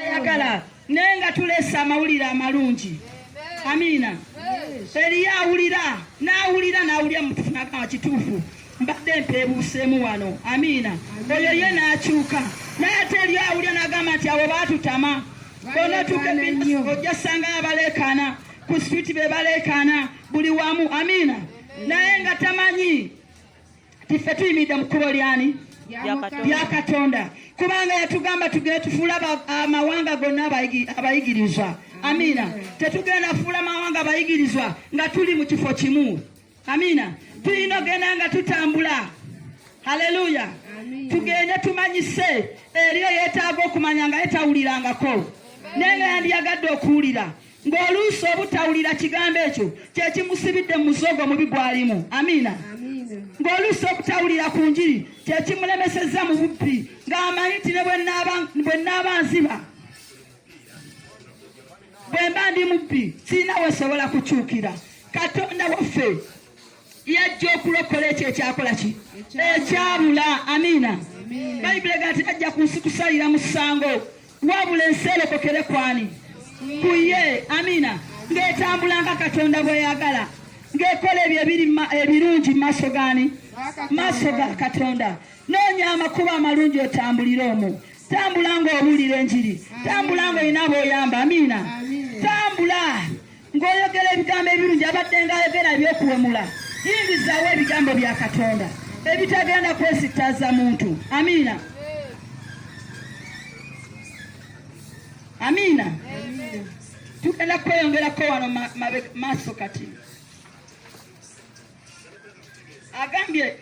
ayagala nenga tulesa amawulire amalungi. Amina. Eriya awulira n'awulira mutufuna kituufu. Mbadde mpeebuuseemu wano. Amina. Oyo ye n'akyuka. Naye ate eriyo awulira n'agamba nti abo baatutama. Bono tukebina ojja sanga abaleekaana. Ku street be baleekaana buli wamu. Amina. Naye nga tamanyi tiffe tuyimiridde mu kkubo lyani? Bya Katonda. Kubanga yatugamba tugende tufuula amawanga gonna abayigirizwa. Amina. Tetugenda fuula amawanga abayigirizwa nga tuli mu kifo kimu. Amina. Tulina ogenda nga tutambula. Haleluya. Tugende tumanyise eriyo yeetaaga okumanya nga yetawulirangako. Nenga yandiyagadde okuwulira. Ng'oluusi obutawulira kigambo ekyo kyekimusibidde mu muzogo mubi gwalimu. Amina. Ng'oluusi okutawulira ku njiri kyekimulemesezza mu bubbi ng'amanyi nti ne bwe nnaaba nziba bwe mba ndi mubbi sirina wesobola kukyukira. Katonda waffe yajja okulokola ekyo ekyakola ki? Ekyabula. Amina. Bayibuli egamba nti tajja ku nsi kusalira musango wabula ensi erokokere kwani? Ku ye. Amina. Ng'etambula nga Katonda bwe yagala. Ng'ekola ebyo ebirungi mu maaso gani? Maaso ga Katonda. Noonya amakubo amalungi otambulire omwo. Tambula ng'owulira enjiri. Tambula ng'olina b'oyamba. Amina. Tambula ng'oyogera ebigambo ebirungi abadde ng'ayogera eby'okuwemula. Yingizaawo ebigambo bya Katonda ebitagenda kwesittaza muntu. Amina. Amina. Tugenda kweyongerako wano maaso kati. Agambye